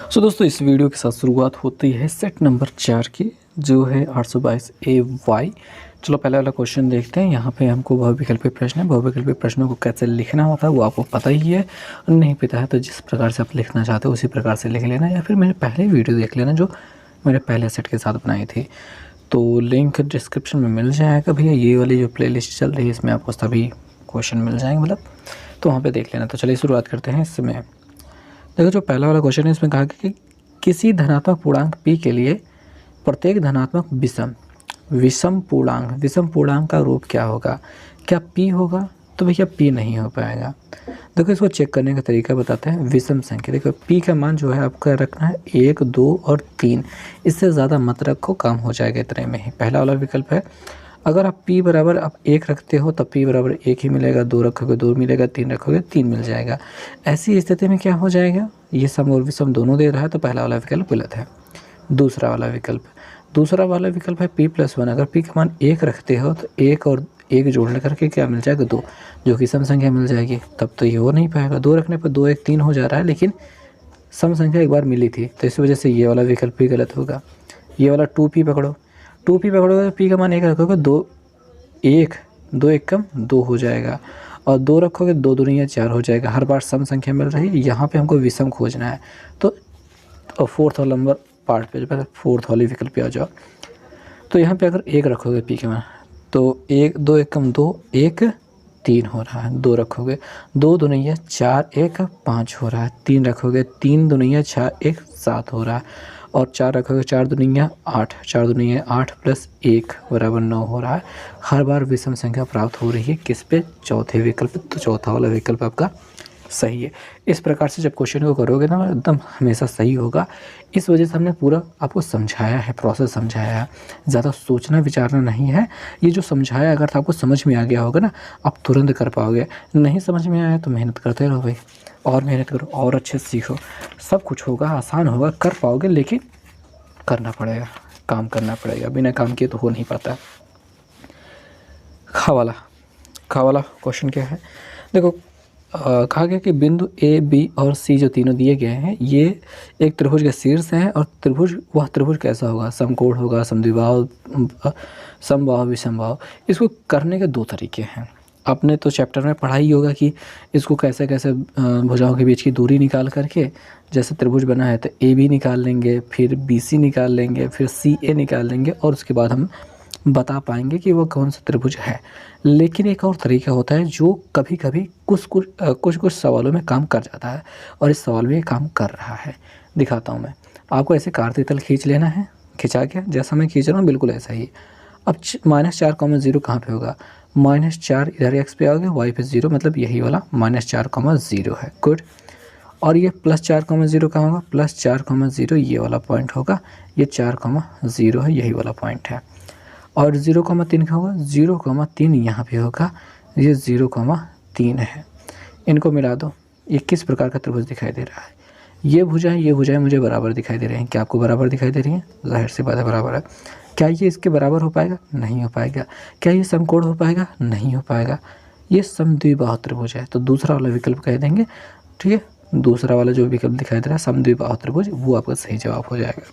सो दोस्तों इस वीडियो के साथ शुरुआत होती है सेट नंबर 4 की, जो है 822 AY। चलो पहले वाला क्वेश्चन देखते हैं। यहाँ पे हमको बहुविकल्पी प्रश्न है। बहुविकल्पी प्रश्नों को कैसे लिखना होता है वो आपको पता ही है। नहीं पता है तो जिस प्रकार से आप लिखना चाहते हो उसी प्रकार से लिख लेना, या फिर मेरे पहले वीडियो देख लेना जो मैंने पहले सेट के साथ बनाई थी। तो लिंक डिस्क्रिप्शन में मिल जाएगा भैया। ये वाली जो प्ले लिस्ट चल रही है इसमें आपको सभी क्वेश्चन मिल जाएंगे, मतलब तो वहाँ पर देख लेना। तो चलिए शुरुआत करते हैं। इसमें देखो जो पहला वाला क्वेश्चन है इसमें कहा कि किसी धनात्मक पूर्णांक p के लिए प्रत्येक धनात्मक विषम पूर्णांक का रूप क्या होगा? क्या p होगा? तो भैया p नहीं हो पाएगा। देखो इसको चेक करने का तरीका बताते हैं। विषम संख्या, देखो p का मान जो है आपका रखना है 1, 2 और 3। इससे ज़्यादा मत रखो, काम हो जाएगा इतने में ही। पहला वाला विकल्प है। अगर आप p बराबर आप 1 रखते हो तो p बराबर 1 ही मिलेगा, 2 रखोगे 2 मिलेगा, 3 रखोगे 3 मिल जाएगा। ऐसी स्थिति में क्या हो जाएगा? ये सम और विषम दोनों दे रहा है तो पहला वाला विकल्प गलत है। दूसरा वाला विकल्प है p+1। अगर p का मान 1 रखते हो तो 1 और 1 जोड़ने करके क्या मिल जाएगा? 2, जो कि सम संख्या मिल जाएगी। तब तो ये हो नहीं पाएगा। 2 रखने पर 2 1 3 हो जा रहा है, लेकिन सम संख्या एक बार मिली थी तो इस वजह से ये वाला विकल्प भी गलत होगा। ये वाला 2p पकड़ोगे तो p का मान 1 रखोगे 2 1 कम 2 हो जाएगा, और 2 रखोगे 2 दूनी 4 हो जाएगा। हर बार सम संख्या मिल रही है। यहाँ पे हमको विषम खोजना है तो फोर्थ वाला नंबर पार्ट पे पहले फोर्थ वाले विकल्प पे आ जाओ। तो यहाँ पे अगर 1 रखोगे p के मान तो 2 1 कम 2 1 3 हो रहा है। 2 रखोगे 2 दूनी 4 1 5 हो रहा है। 3 रखोगे 3 दूनी 6 1 7 हो रहा है, और 4 रखोगे 4 दूनी 8, 4 दूनी 8 प्लस 1 बराबर 9 हो रहा है। हर बार विषम संख्या प्राप्त हो रही है किस पे? चौथे विकल्प। तो चौथा वाला विकल्प आपका सही है। इस प्रकार से जब क्वेश्चन को करोगे ना एकदम हमेशा सही होगा। इस वजह से हमने पूरा आपको समझाया है, प्रोसेस समझाया है। ज़्यादा सोचना विचारना नहीं है। ये जो समझाया अगर आपको समझ में आ गया होगा ना आप तुरंत कर पाओगे। नहीं समझ में आया तो मेहनत करते रहो भाई, और मेहनत करो और अच्छे से सीखो। सब कुछ होगा, आसान होगा, कर पाओगे, लेकिन करना पड़ेगा, काम करना पड़ेगा। बिना काम किए तो हो नहीं पाता। खा वाला क्वेश्चन क्या है? देखो कहा गया कि बिंदु A, B और C जो तीनों दिए गए हैं ये एक त्रिभुज का शीर्ष है, और वह त्रिभुज कैसा होगा? समकोण होगा, समद्विबाहु, समबाहु, विषमबाहु। इसको करने के 2 तरीके हैं। आपने तो चैप्टर में पढ़ा ही होगा कि इसको कैसे कैसे भुजाओं के बीच की दूरी निकाल करके, जैसे त्रिभुज बना है तो AB निकाल लेंगे, फिर BC निकाल लेंगे, फिर CA निकाल लेंगे, और उसके बाद हम बता पाएंगे कि वो कौन सा त्रिभुज है। लेकिन एक और तरीका होता है जो कभी कभी कुछ सवालों में काम कर जाता है, और इस सवाल में ये काम कर रहा है। दिखाता हूँ मैं आपको। ऐसे कार्तिक खींच लेना है। खिंचा के जैसा मैं खींच रहा हूँ बिल्कुल ऐसा ही। अब -4, 0 कहाँ पे होगा? -4 इधर x पे आओगे, y पे 0, मतलब यही वाला -4, 0 है। गुड। और ये +4, 0 कहाँ होगा? +4, 0 ये वाला पॉइंट होगा। ये 4, 0 है, यही वाला पॉइंट है। और 0,3 का होगा? 0,3 यहाँ पे होगा। ये 0,3 है। इनको मिला दो। ये किस प्रकार का त्रिभुज दिखाई दे रहा है? ये भुजाएं मुझे बराबर दिखाई दे रही हैं। क्या आपको बराबर दिखाई दे रही हैं? जाहिर सी बात है बराबर है। क्या ये इसके बराबर हो पाएगा? नहीं हो पाएगा। क्या ये समकोण हो पाएगा? नहीं हो पाएगा। ये समद्विबाहु त्रिभुज है, तो दूसरा वाला विकल्प कह देंगे। ठीक है, दूसरा वाला जो विकल्प दिखाई दे रहा है समद्विबाहु त्रिभुज, वो आपका सही जवाब हो जाएगा।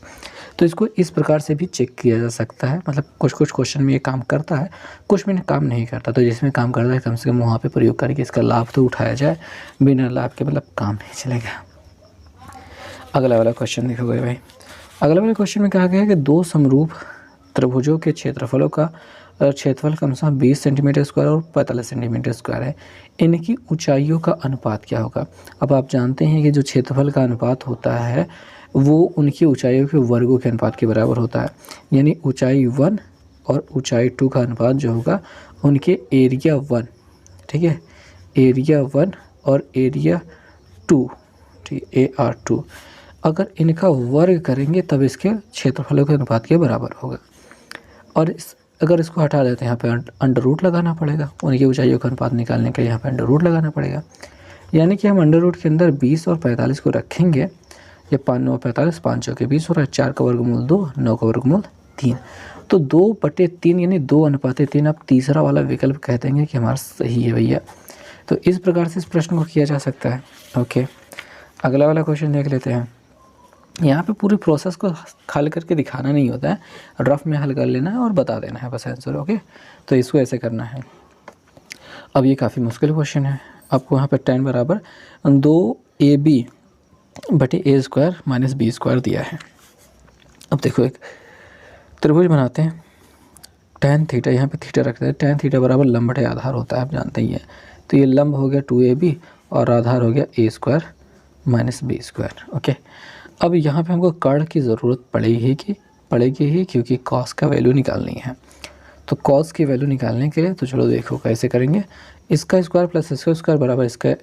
तो इसको इस प्रकार से भी चेक किया जा सकता है। मतलब कुछ क्वेश्चन में ये काम करता है, कुछ में काम नहीं करता। तो जिसमें काम करता है कम से कम वहाँ पे प्रयोग करके इसका लाभ तो उठाया जाए। बिना लाभ के मतलब काम नहीं चलेगा। अगला वाला क्वेश्चन देखोगे भाई। अगला वाले क्वेश्चन में कहा गया है कि 2 समरूप त्रिभुजों के क्षेत्रफलों का क्षेत्रफल कम से कम 20 सेंटीमीटर स्क्वायर और 45 सेंटीमीटर स्क्वायर है। इनकी ऊंचाइयों का अनुपात क्या होगा? अब आप जानते हैं कि जो क्षेत्रफल का अनुपात होता है वो उनकी ऊंचाइयों के वर्गों के अनुपात के बराबर होता है। यानी ऊंचाई 1 और ऊंचाई 2 का अनुपात जो होगा उनके एरिया 1, ठीक है, एरिया 1 और एरिया 2, ठीक है, AR2, अगर इनका वर्ग करेंगे तब इसके क्षेत्रफलों के अनुपात के बराबर होगा। और अगर इसको हटा देते हैं यहाँ पे अंडर रूट लगाना पड़ेगा। उनकी ऊंचाइयों का अनुपात निकालने के लिए यहाँ पे अंडर रूट लगाना पड़ेगा। यानी कि हम अंडर रूट के अंदर 20 और 45 को रखेंगे। ये 5 9 45, 5 4 के 20 हो रहा है। 4 का वर्गमूल 2, 9 का वर्गमूल 3, तो 2/3 यानी 2:3। अब तीसरा वाला विकल्प कह देंगे कि हमारा सही है भैया। तो इस प्रकार से इस प्रश्न को किया जा सकता है। ओके, अगला वाला क्वेश्चन देख लेते हैं। यहाँ पे पूरी प्रोसेस को हल करके दिखाना नहीं होता है, रफ में हल कर लेना है और बता देना है बस आंसर। ओके, तो इसको ऐसे करना है। अब ये काफ़ी मुश्किल क्वेश्चन है। आपको यहाँ पे tan बराबर 2ab बटे a square minus B square दिया है। अब देखो एक त्रिभुज बनाते हैं, tan थीटा, यहाँ पे थीटा रखते हैं, tan थीटा बराबर लंब बटे आधार होता है, आप जानते ही हैं। तो ये लंब हो गया 2ab और आधार हो गया a square minus B square. Okay, अब यहाँ पे हमको कर्ण की ज़रूरत पड़ेगी ही क्योंकि कॉस का वैल्यू निकालनी है। तो कॉस की वैल्यू निकालने के लिए तो चलो देखो कैसे करेंगे। इसका स्क्वायर प्लस इसका स्क्वायर बराबर इसका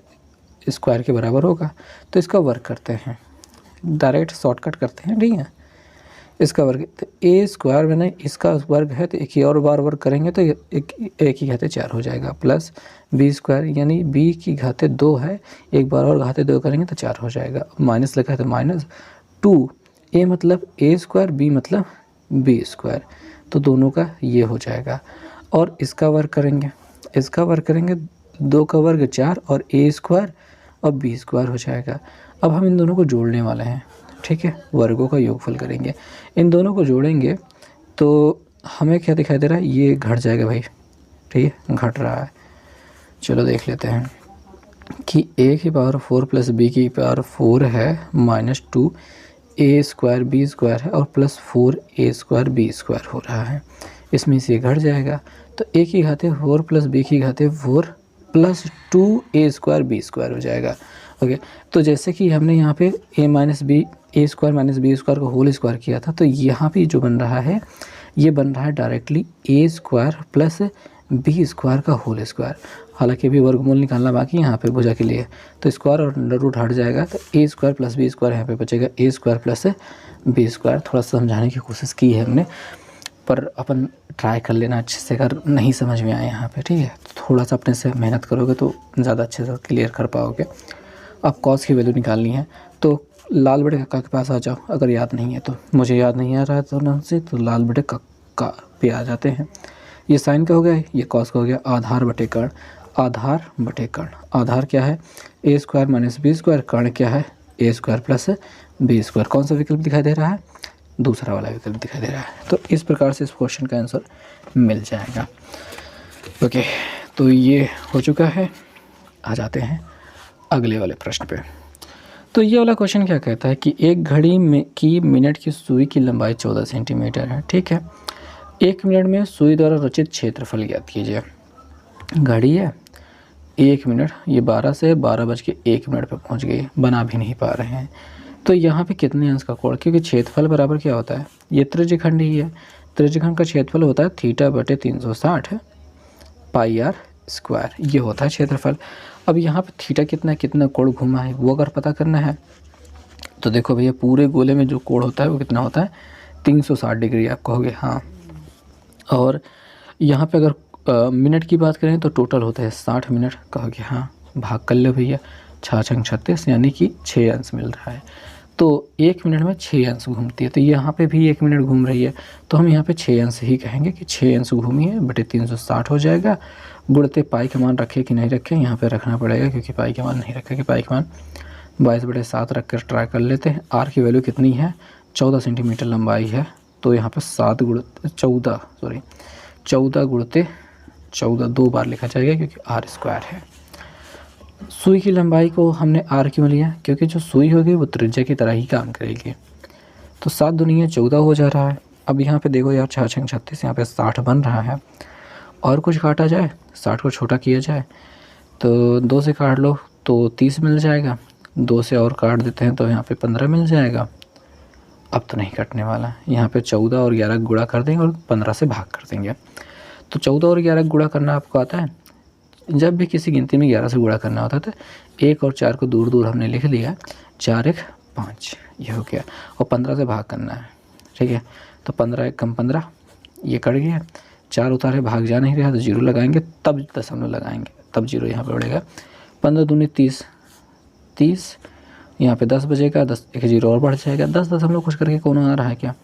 स्क्वायर के बराबर होगा, तो इसका वर्ग करते हैं, डायरेक्ट शॉर्टकट करते हैं, ठीक है। इसका वर्ग तो ए स्क्वायर में नहीं, इसका वर्ग है तो एक ही और बार वर्ग करेंगे तो एक ही घाते 4 हो जाएगा, प्लस बी स्क्वायर यानी बी की घाते 2 है, एक बार और घाते 2 करेंगे तो 4 हो जाएगा, माइनस लिखा है तो माइनस 2, ए मतलब ए स्क्वायर, बी मतलब बी स्क्वायर, तो दोनों का ये हो जाएगा। और इसका वर्ग करेंगे 2 का वर्ग 4 और ए स्क्वायर और बी स्क्वायर हो जाएगा। अब हम इन दोनों को जोड़ने वाले हैं, ठीक है, वर्गों का योगफल करेंगे। इन दोनों को जोड़ेंगे तो हमें क्या दिखाई दे रहा है, ये घट जाएगा भाई, ठीक है, घट रहा है। चलो देख लेते हैं कि a की पावर 4 प्लस b की पावर 4 है minus 2 a square B square है और plus 4 a square B square हो रहा है, इसमें से घट जाएगा तो a की घाते 4 प्लस b की घाते 4 plus 2 a square B square हो जाएगा। ओके, तो जैसे कि हमने यहाँ पे a minus B A square minus B square को होल स्क्वायर किया था, तो यहाँ पे जो बन रहा है ये बन रहा है डायरेक्टली ए स्क्वायर प्लस बी स्क्वायर का होल स्क्वायर। हालांकि अभी वर्गमूल निकालना बाकी है यहाँ पे भुजा के लिए, तो स्क्वायर और अंडर रूट हट जाएगा तो ए स्क्वायर प्लस बी स्क्वायर यहाँ पे बचेगा ए स्क्वायर प्लस बी स्क्वायर। थोड़ा सा समझाने की कोशिश की है हमने, पर अपन ट्राई कर लेना अच्छे से, अगर नहीं समझ में आए यहाँ पे, ठीक है, तो थोड़ा सा अपने से मेहनत करोगे तो ज़्यादा अच्छे से क्लियर कर पाओगे। अब कॉस की वैल्यू निकालनी है तो लाल बटे कक्का के पास आ जाओ, अगर याद नहीं है तो। मुझे याद नहीं आ रहा है तो नाम से, तो लाल बटे कक्का पे आ जाते हैं। ये साइन का हो गया, ये कॉस का हो गया, आधार बटे कर्ण, आधार बटे कर्ण, आधार क्या है ए स्क्वायर माइनस बी स्क्वायर, कर्ण क्या है ए स्क्वायर प्लस बी स्क्वायर। कौन सा विकल्प दिखाई दे रहा है, दूसरा वाला विकल्प दिखाई दे रहा है। तो इस प्रकार से इस क्वेश्चन का आंसर मिल जाएगा। ओके, तो ये हो चुका है। आ जाते हैं अगले वाले प्रश्न पे। तो ये वाला क्वेश्चन क्या कहता है कि एक घड़ी में की मिनट की सुई की लंबाई 14 सेंटीमीटर है, ठीक है। 1 मिनट में सुई द्वारा रचित क्षेत्रफल ज्ञात कीजिए। घड़ी है 1 मिनट, ये 12 से 12:01 पे पहुंच गई, बना भी नहीं पा रहे हैं। तो यहाँ पे कितने अंश का कोण, क्योंकि क्षेत्रफल बराबर क्या होता है, ये त्रिज्यखंड ही है, त्रिज्यखंड का क्षेत्रफल होता है थीटा बटे 360 पाई आर स्क्वायर, ये होता है क्षेत्रफल। अब यहाँ पे थीटा कितना कोण घूमा है वो अगर पता करना है तो देखो भैया, पूरे गोले में जो कोण होता है वो कितना होता है 360 डिग्री, आप कहोगे हाँ। और यहाँ पे अगर मिनट की बात करें तो टोटल होता है 60 मिनट, कहोगे हाँ, भाग कर लो भैया, 6×6 36 यानी कि 6 अंश मिल रहा है। तो 1 मिनट में 6 अंश घूमती है, तो यहाँ पे भी 1 मिनट घूम रही है, तो हम यहाँ पे 6 अंश ही कहेंगे कि 6 अंश घूमी है बटे 360 हो जाएगा। गुणते पाई का मान रखे कि नहीं रखे, यहाँ पे रखना पड़ेगा क्योंकि पाई का मान नहीं रखा, कि पाई का मान 22/7 रख कर ट्राई कर लेते हैं। आर की वैल्यू कितनी है, 14 सेंटीमीटर लंबाई है, तो यहाँ पे 14 गुणते 14 2 बार लिखा जाएगा क्योंकि आर स्क्वायर है। सुई की लंबाई को हमने आर क्यों लिया, क्योंकि जो सुई होगी वो त्रिज्या की तरह ही काम करेगी। तो 7 दूनी 14 हो जा रहा है। अब यहाँ पे देखो यार, 6×6 36, यहाँ पे 60 बन रहा है, और कुछ काटा जाए, 60 को छोटा किया जाए तो 2 से काट लो तो 30 मिल जाएगा, 2 से और काट देते हैं तो यहाँ पे 15 मिल जाएगा। अब तो नहीं कटने वाला, यहाँ पे 14 और 11 गुणा कर देंगे और 15 से भाग कर देंगे। तो 14 और 11 गुणा करना आपको आता है, जब भी किसी गिनती में 11 से गुणा करना होता है तो 1 और 4 को दूर दूर हमने लिख लिया, 4 1 5 ये हो गया, और 15 से भाग करना है, ठीक है। तो 15 1 कम 15, ये कट गया, 4 उतारे भाग जा नहीं रहा तो 0 लगाएंगे, तब दशमलव लगाएंगे, तब 0 यहाँ पे बढ़ेगा। 15 दूनी 30, 30 यहाँ पे 10 बजेगा, 10 एक 0 और बढ़ जाएगा। 10 दशमलव कुछ करके कौन आ रहा है क्या,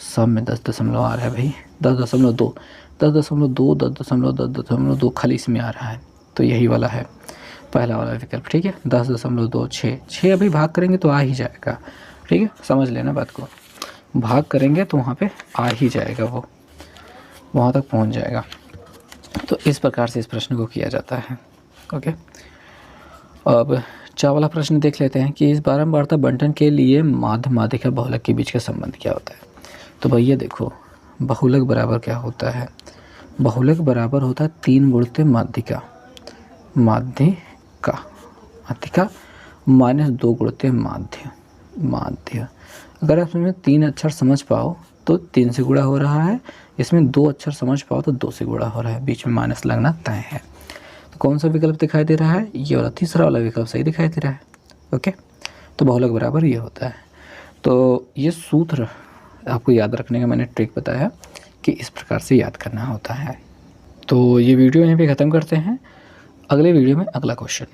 सब में 10 दशमलव आ रहा है भाई, 10.2, 10.2, 10.2 खाली इसमें आ रहा है, तो यही वाला है पहला वाला विकल्प, ठीक है। 10.2 6 अभी भाग करेंगे तो आ ही जाएगा, ठीक है, समझ लेना बात को। भाग करेंगे तो वहाँ पे आ ही जाएगा, वो वहाँ तक पहुँच जाएगा। तो इस प्रकार से इस प्रश्न को किया जाता है। ओके, अब चा वाला प्रश्न देख लेते हैं कि इस बारंबारता बंटन के लिए माध्य माध्यिका बहुलक के बीच का संबंध क्या होता है। तो भैया देखो, बहुलक बराबर क्या होता है, बहुलक बराबर होता है 3 गुणित माध्यिका, माध्यिका माध्यिका माइनस 2 गुणित माध्य, माध्य। अगर आप इसमें 3 अक्षर समझ पाओ तो 3 से गुणा हो रहा है, इसमें 2 अक्षर समझ पाओ तो 2 से गुणा हो रहा है, बीच में माइनस लगना तय है। तो कौन सा विकल्प दिखाई दे रहा है, ये वाला तीसरा वाला विकल्प सही दिखाई दे रहा है। ओके, तो बहुलक बराबर ये होता है। तो ये सूत्र आपको याद रखने का मैंने ट्रिक बताया कि इस प्रकार से याद करना होता है। तो ये वीडियो यहीं पे ख़त्म करते हैं, अगले वीडियो में अगला क्वेश्चन।